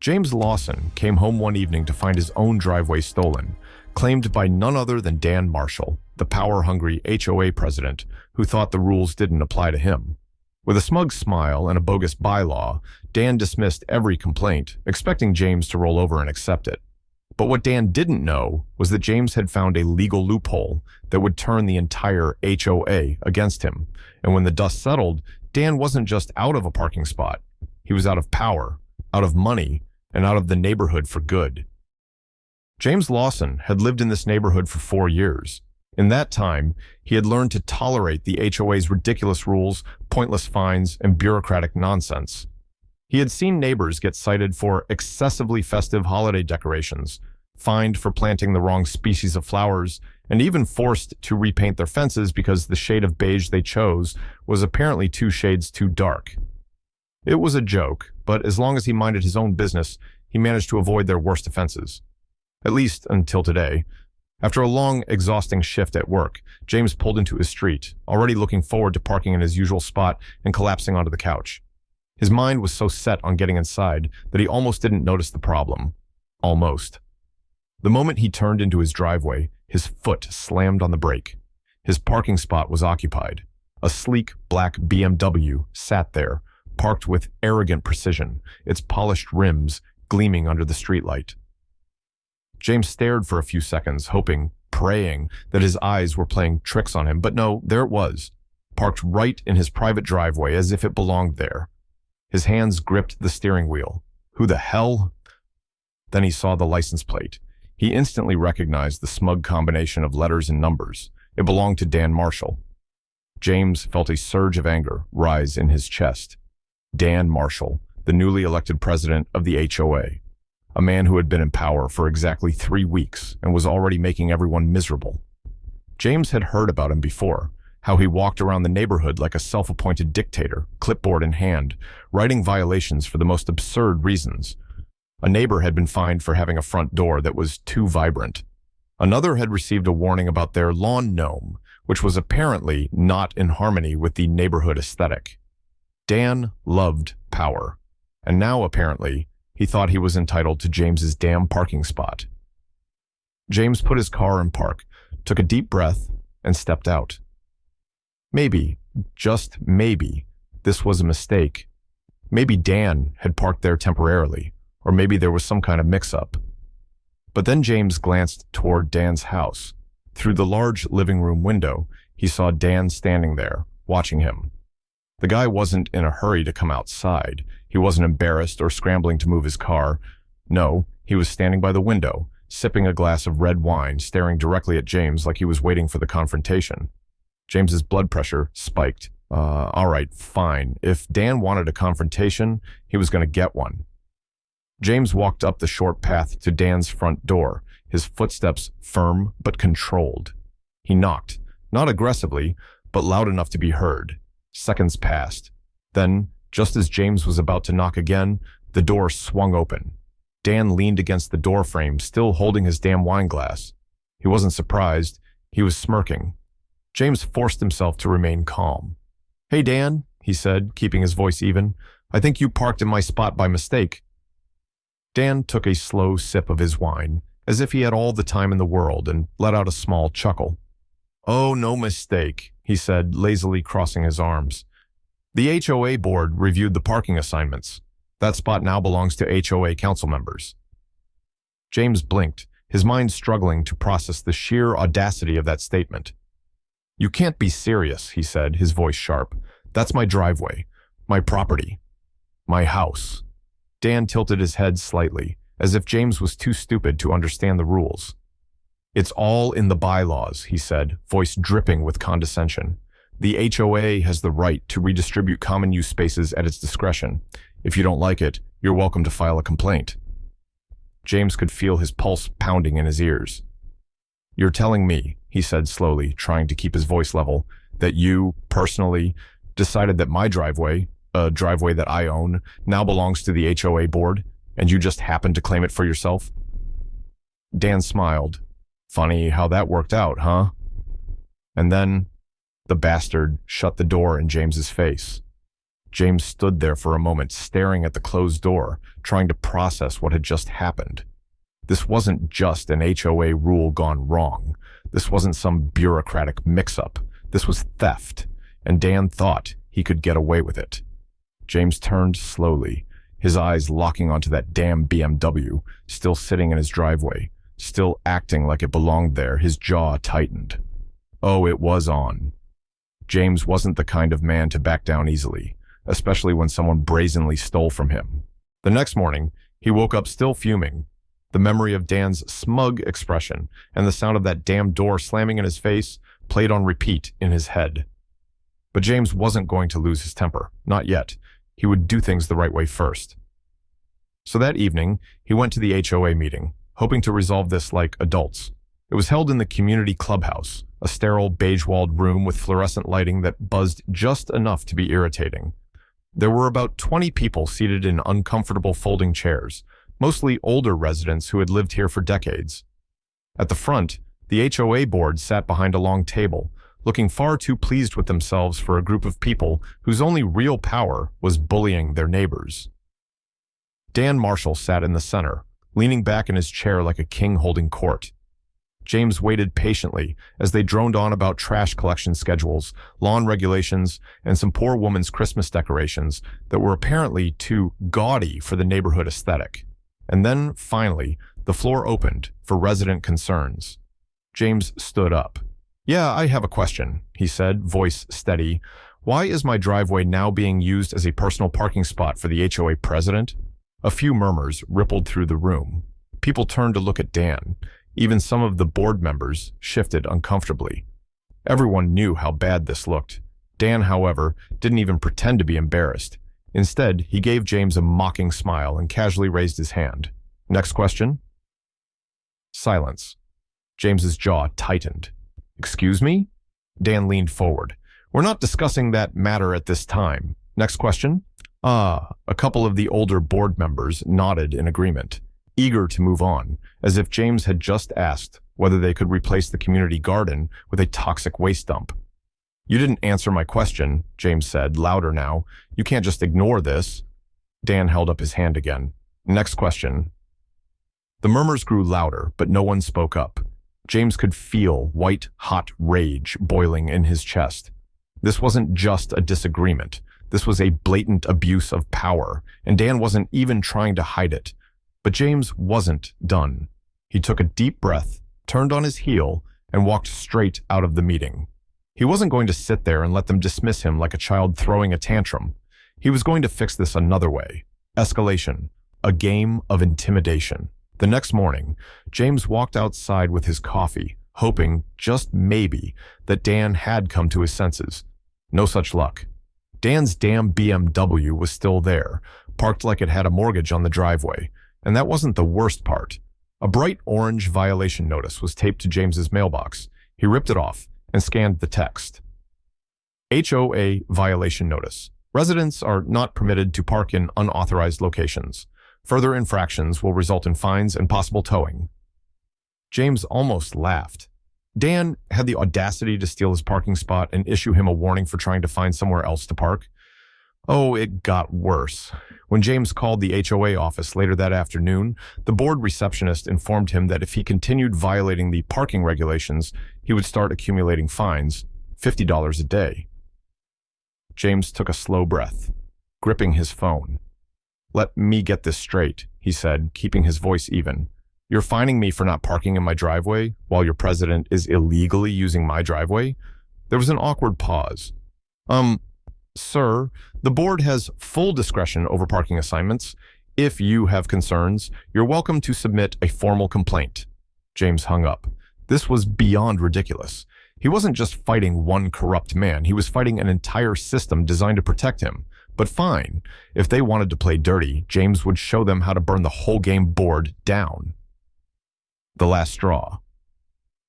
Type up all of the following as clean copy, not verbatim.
James Lawson came home one evening to find his own driveway stolen, claimed by none other than Dan Marshall, the power-hungry HOA president who thought the rules didn't apply to him. With a smug smile and a bogus bylaw, Dan dismissed every complaint, expecting James to roll over and accept it. But what Dan didn't know was that James had found a legal loophole that would turn the entire HOA against him. And when the dust settled, Dan wasn't just out of a parking spot. He was out of power, out of money, and out of the neighborhood for good. James Lawson had lived in this neighborhood for 4 years. In that time, he had learned to tolerate the HOA's ridiculous rules, pointless fines, and bureaucratic nonsense. He had seen neighbors get cited for excessively festive holiday decorations, fined for planting the wrong species of flowers, and even forced to repaint their fences because the shade of beige they chose was apparently 2 shades too dark. It was a joke, but as long as he minded his own business, he managed to avoid their worst offenses. At least until today. After a long, exhausting shift at work, James pulled into his street, already looking forward to parking in his usual spot and collapsing onto the couch. His mind was so set on getting inside that he almost didn't notice the problem. Almost. The moment he turned into his driveway, his foot slammed on the brake. His parking spot was occupied. A sleek, black BMW sat there, parked with arrogant precision, its polished rims gleaming under the streetlight. James stared for a few seconds, hoping, praying, that his eyes were playing tricks on him, but no, there it was, parked right in his private driveway as if it belonged there. His hands gripped the steering wheel. Who the hell? Then he saw the license plate. He instantly recognized the smug combination of letters and numbers. It belonged to Dan Marshall. James felt a surge of anger rise in his chest. Dan Marshall, the newly elected president of the HOA. A man who had been in power for exactly 3 weeks and was already making everyone miserable. James had heard about him before, how he walked around the neighborhood like a self-appointed dictator, clipboard in hand, writing violations for the most absurd reasons. A neighbor had been fined for having a front door that was too vibrant. Another had received a warning about their lawn gnome, which was apparently not in harmony with the neighborhood aesthetic. Dan loved power, and now apparently he thought he was entitled to James's damn parking spot. James put his car in park, took a deep breath, and stepped out. Maybe, just maybe, this was a mistake. Maybe Dan had parked there temporarily, or maybe there was some kind of mix-up. But then James glanced toward Dan's house. Through the large living room window, he saw Dan standing there, watching him. The guy wasn't in a hurry to come outside. He wasn't embarrassed or scrambling to move his car. No, he was standing by the window, sipping a glass of red wine, staring directly at James like he was waiting for the confrontation. James's blood pressure spiked. All right, fine. If Dan wanted a confrontation, he was going to get one. James walked up the short path to Dan's front door, his footsteps firm but controlled. He knocked, not aggressively, but loud enough to be heard. Seconds passed. Then, just as James was about to knock again, the door swung open. Dan leaned against the door frame, still holding his damn wine glass. He wasn't surprised. He was smirking. James forced himself to remain calm. "Hey, Dan," he said, keeping his voice even. "I think you parked in my spot by mistake." Dan took a slow sip of his wine, as if he had all the time in the world, and let out a small chuckle. "Oh, no mistake," he said, lazily crossing his arms. "The HOA board reviewed the parking assignments. That spot now belongs to HOA council members." James blinked, his mind struggling to process the sheer audacity of that statement. "You can't be serious," he said, his voice sharp. "That's my driveway, my property, my house." Dan tilted his head slightly, as if James was too stupid to understand the rules. "It's all in the bylaws," he said, voice dripping with condescension. "The HOA has the right to redistribute common use spaces at its discretion. If you don't like it, you're welcome to file a complaint." James could feel his pulse pounding in his ears. "You're telling me," he said slowly, trying to keep his voice level, "that you, personally, decided that my driveway, a driveway that I own, now belongs to the HOA board, and you just happened to claim it for yourself?" Dan smiled. "Funny how that worked out, huh?" And then the bastard shut the door in James's face. James stood there for a moment, staring at the closed door, trying to process what had just happened. This wasn't just an HOA rule gone wrong. This wasn't some bureaucratic mix-up. This was theft, and Dan thought he could get away with it. James turned slowly, his eyes locking onto that damn BMW, still sitting in his driveway, still acting like it belonged there. His jaw tightened. Oh, it was on. James wasn't the kind of man to back down easily, especially when someone brazenly stole from him. The next morning, he woke up still fuming. The memory of Dan's smug expression and the sound of that damn door slamming in his face played on repeat in his head. But James wasn't going to lose his temper. Not yet. He would do things the right way first. So that evening, he went to the HOA meeting, hoping to resolve this like adults. It was held in the community clubhouse, a sterile beige-walled room with fluorescent lighting that buzzed just enough to be irritating. There were about 20 people seated in uncomfortable folding chairs, mostly older residents who had lived here for decades. At the front, the HOA board sat behind a long table, looking far too pleased with themselves for a group of people whose only real power was bullying their neighbors. Dan Marshall sat in the center, leaning back in his chair like a king holding court. James waited patiently as they droned on about trash collection schedules, lawn regulations, and some poor woman's Christmas decorations that were apparently too gaudy for the neighborhood aesthetic. And then, finally, the floor opened for resident concerns. James stood up. "Yeah, I have a question," he said, voice steady. "Why is my driveway now being used as a personal parking spot for the HOA president?" A few murmurs rippled through the room. People turned to look at Dan. Even some of the board members shifted uncomfortably. Everyone knew how bad this looked. Dan, however, didn't even pretend to be embarrassed. Instead, he gave James a mocking smile and casually raised his hand. "Next question?" Silence. James's jaw tightened. "Excuse me?" Dan leaned forward. "We're not discussing that matter at this time. Next question?" A couple of the older board members nodded in agreement, eager to move on, as if James had just asked whether they could replace the community garden with a toxic waste dump. "You didn't answer my question," James said, louder now. "You can't just ignore this." Dan held up his hand again. "Next question." The murmurs grew louder, but no one spoke up. James could feel white-hot rage boiling in his chest. This wasn't just a disagreement. This was a blatant abuse of power, and Dan wasn't even trying to hide it. But James wasn't done. He took a deep breath, turned on his heel, and walked straight out of the meeting. He wasn't going to sit there and let them dismiss him like a child throwing a tantrum. He was going to fix this another way. Escalation. A game of intimidation. The next morning, James walked outside with his coffee, hoping, just maybe, that Dan had come to his senses. No such luck. Dan's damn BMW was still there, parked like it had a mortgage on the driveway. And that wasn't the worst part. A bright orange violation notice was taped to James's mailbox. He ripped it off and scanned the text. HOA violation notice. Residents are not permitted to park in unauthorized locations. Further infractions will result in fines and possible towing. James almost laughed. Dan had the audacity to steal his parking spot and issue him a warning for trying to find somewhere else to park. Oh, it got worse. When James called the HOA office later that afternoon, the board receptionist informed him that if he continued violating the parking regulations, he would start accumulating fines, $50 a day. James took a slow breath, gripping his phone. "Let me get this straight," he said, keeping his voice even. "You're fining me for not parking in my driveway while your president is illegally using my driveway?" There was an awkward pause. Sir, the board has full discretion over parking assignments. If you have concerns, you're welcome to submit a formal complaint." James hung up. This was beyond ridiculous. He wasn't just fighting one corrupt man. He was fighting an entire system designed to protect him. But fine. If they wanted to play dirty, James would show them how to burn the whole game board down. The last straw.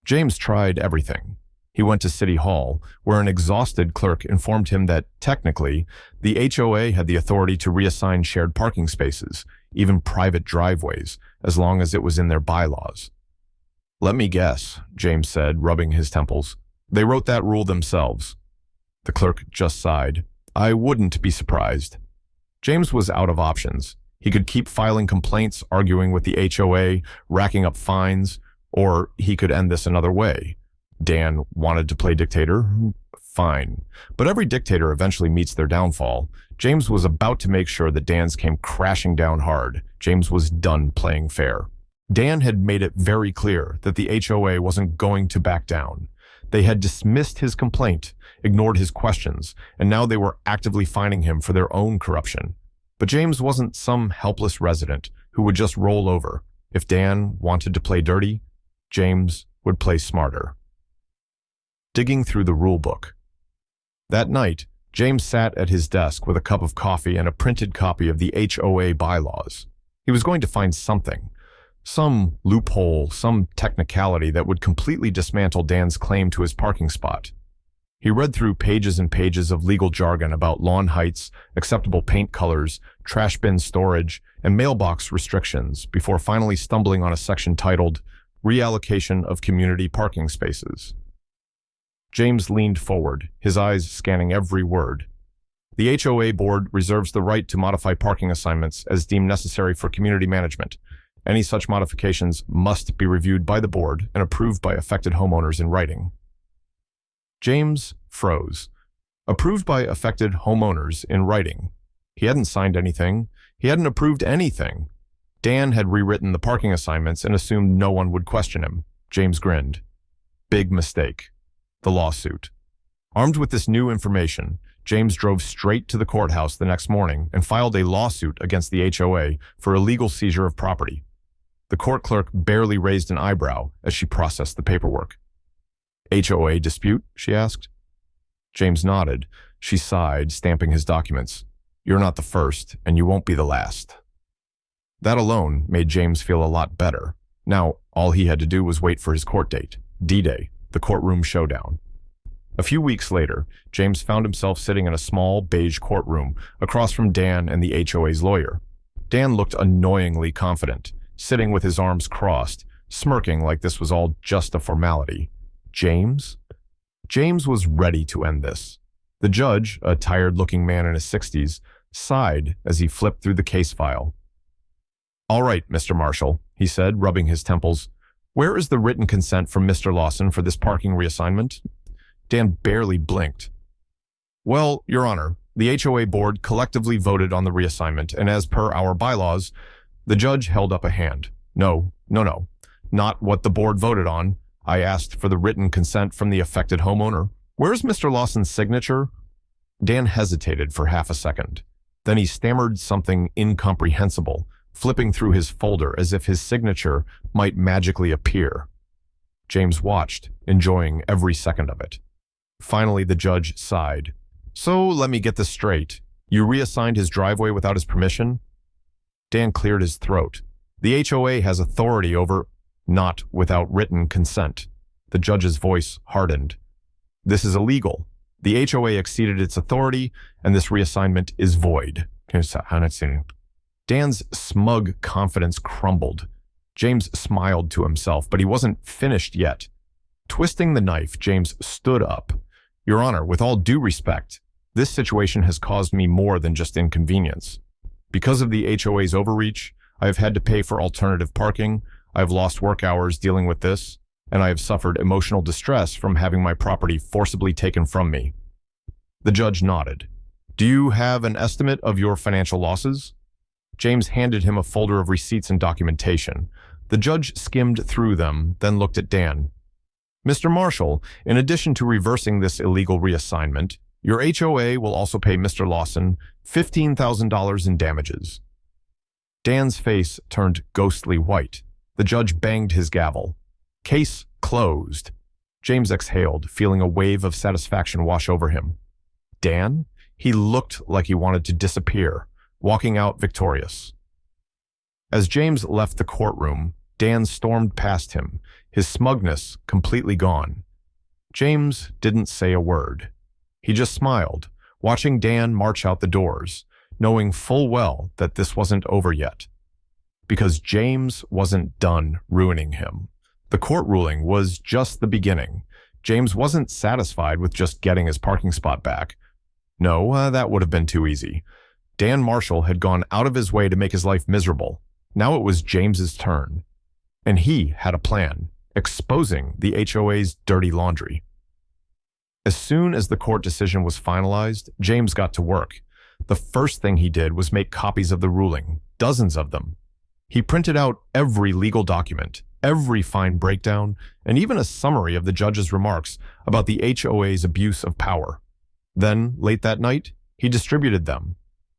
James tried everything. He went to City Hall, where an exhausted clerk informed him that, technically, the HOA had the authority to reassign shared parking spaces, even private driveways, as long as it was in their bylaws. "Let me guess," James said, rubbing his temples. "They wrote that rule themselves." The clerk just sighed. I wouldn't be surprised. James was out of options. He could keep filing complaints, arguing with the HOA, racking up fines, or he could end this another way. Dan wanted to play dictator? Fine. But every dictator eventually meets their downfall. James was about to make sure that Dan's came crashing down hard. James was done playing fair. Dan had made it very clear that the HOA wasn't going to back down. They had dismissed his complaint, ignored his questions, and now they were actively fining him for their own corruption. But James wasn't some helpless resident who would just roll over. If Dan wanted to play dirty, James would play smarter. Digging through the rule book. That night, James sat at his desk with a cup of coffee and a printed copy of the HOA bylaws. He was going to find something. Some loophole, some technicality that would completely dismantle Dan's claim to his parking spot. He read through pages and pages of legal jargon about lawn heights, acceptable paint colors, trash bin storage, and mailbox restrictions before finally stumbling on a section titled Reallocation of Community Parking Spaces. James leaned forward, his eyes scanning every word. The HOA board reserves the right to modify parking assignments as deemed necessary for community management. Any such modifications must be reviewed by the board and approved by affected homeowners in writing. James froze. Approved by affected homeowners in writing. He hadn't signed anything. He hadn't approved anything. Dan had rewritten the parking assignments and assumed no one would question him. James grinned. Big mistake. The lawsuit. Armed with this new information, James drove straight to the courthouse the next morning and filed a lawsuit against the HOA for illegal seizure of property. The court clerk barely raised an eyebrow as she processed the paperwork. HOA dispute? She asked. James nodded. She sighed, stamping his documents. You're not the first, and you won't be the last. That alone made James feel a lot better. Now, all he had to do was wait for his court date, D-Day, the courtroom showdown. A few weeks later, James found himself sitting in a small, beige courtroom across from Dan and the HOA's lawyer. Dan looked annoyingly confident, sitting with his arms crossed, smirking like this was all just a formality. James? James was ready to end this. The judge, a tired-looking man in his 60s, sighed as he flipped through the case file. All right, Mr. Marshall, he said, rubbing his temples. Where is the written consent from Mr. Lawson for this parking reassignment? Dan barely blinked. Well, Your Honor, the HOA board collectively voted on the reassignment, and as per our bylaws, the judge held up a hand. No. Not what the board voted on. I asked for the written consent from the affected homeowner. Where's Mr. Lawson's signature? Dan hesitated for half a second. Then he stammered something incomprehensible, flipping through his folder as if his signature might magically appear. James watched, enjoying every second of it. Finally, the judge sighed. So, let me get this straight. You reassigned his driveway without his permission? Dan cleared his throat. The HOA has authority over... Not without written consent. The judge's voice hardened. This is illegal. The HOA exceeded its authority, and this reassignment is void. Dan's smug confidence crumbled. James smiled to himself, but he wasn't finished yet. Twisting the knife, James stood up. Your Honor, with all due respect, this situation has caused me more than just inconvenience. Because of the HOA's overreach, I have had to pay for alternative parking, I have lost work hours dealing with this, and I have suffered emotional distress from having my property forcibly taken from me. The judge nodded. Do you have an estimate of your financial losses? James handed him a folder of receipts and documentation. The judge skimmed through them, then looked at Dan. Mr. Marshall, in addition to reversing this illegal reassignment, your HOA will also pay Mr. Lawson $15,000 in damages. Dan's face turned ghostly white. The judge banged his gavel. Case closed. James exhaled, feeling a wave of satisfaction wash over him. Dan? He looked like he wanted to disappear, walking out victorious. As James left the courtroom, Dan stormed past him, his smugness completely gone. James didn't say a word. He just smiled, watching Dan march out the doors, knowing full well that this wasn't over yet. Because James wasn't done ruining him. The court ruling was just the beginning. James wasn't satisfied with just getting his parking spot back. No, that would have been too easy. Dan Marshall had gone out of his way to make his life miserable. Now it was James's turn. And he had a plan, exposing the HOA's dirty laundry. As soon as the court decision was finalized, James got to work. The first thing he did was make copies of the ruling, dozens of them. He printed out every legal document, every fine breakdown, and even a summary of the judge's remarks about the HOA's abuse of power. Then, late that night, he distributed them.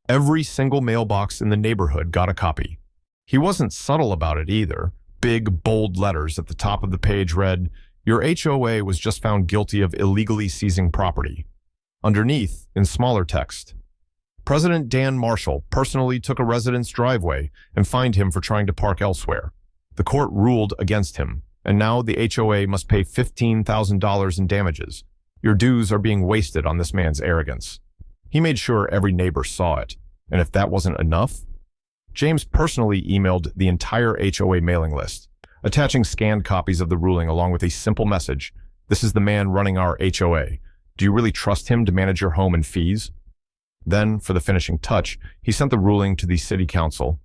Every single mailbox in the neighborhood got a copy. He wasn't subtle about it either. Big, bold letters at the top of the page read, "Your HOA was just found guilty of illegally seizing property." Underneath, in smaller text, "President Dan Marshall personally took a resident's driveway and fined him for trying to park elsewhere. The court ruled against him, and now the HOA must pay $15,000 in damages. Your dues are being wasted on this man's arrogance." He made sure every neighbor saw it, and if that wasn't enough, James personally emailed the entire HOA mailing list, attaching scanned copies of the ruling along with a simple message: "This is the man running our HOA. Do you really trust him to manage your home and fees?" Then, for the finishing touch, he sent the ruling to the city council.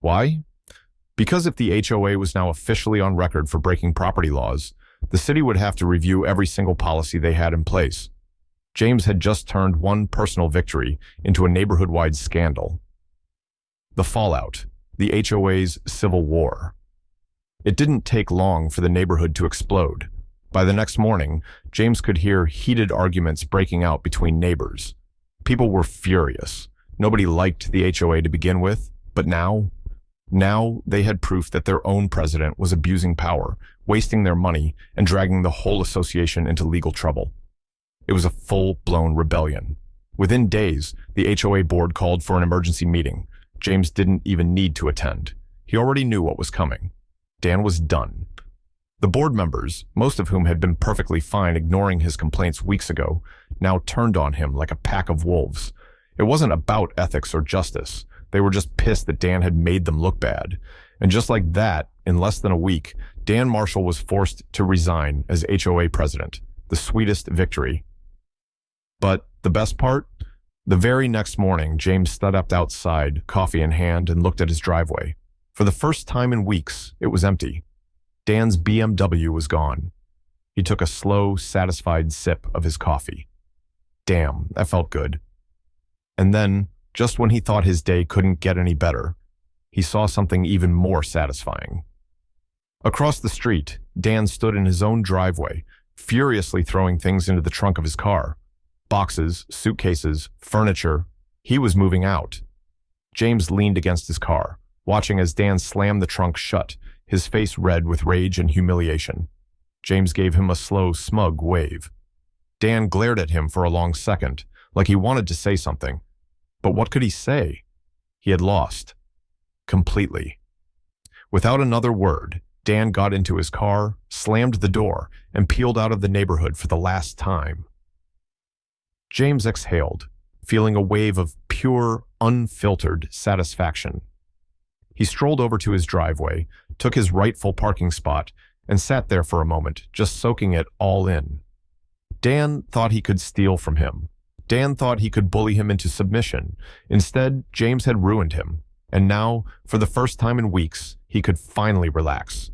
Why? Because if the HOA was now officially on record for breaking property laws, the city would have to review every single policy they had in place. James had just turned one personal victory into a neighborhood-wide scandal. The fallout, the HOA's civil war. It didn't take long for the neighborhood to explode. By the next morning, James could hear heated arguments breaking out between neighbors. People were furious. Nobody liked the HOA to begin with, but now they had proof that their own president was abusing power, wasting their money, and dragging the whole association into legal trouble. It was a full-blown rebellion. Within days, the HOA board called for an emergency meeting. James didn't even need to attend. He already knew what was coming. Dan was done. The board members, most of whom had been perfectly fine ignoring his complaints weeks ago, now turned on him like a pack of wolves. It wasn't about ethics or justice. They were just pissed that Dan had made them look bad. And just like that, in less than a week, Dan Marshall was forced to resign as HOA president. The sweetest victory. But the best part? The very next morning, James stepped outside, coffee in hand, and looked at his driveway. For the first time in weeks, it was empty. Dan's BMW was gone. He took a slow, satisfied sip of his coffee. Damn, that felt good. And then, just when he thought his day couldn't get any better, he saw something even more satisfying. Across the street, Dan stood in his own driveway, furiously throwing things into the trunk of his car. Boxes, suitcases, furniture. He was moving out. James leaned against his car, watching as Dan slammed the trunk shut, his face red with rage and humiliation. James gave him a slow, smug wave. Dan glared at him for a long second, like he wanted to say something. But what could he say? He had lost. Completely. Without another word, Dan got into his car, slammed the door, and peeled out of the neighborhood for the last time. James exhaled, feeling a wave of pure, unfiltered satisfaction. He strolled over to his driveway, took his rightful parking spot, and sat there for a moment, just soaking it all in. Dan thought he could steal from him. Dan thought he could bully him into submission. Instead, James had ruined him. And now, for the first time in weeks, he could finally relax.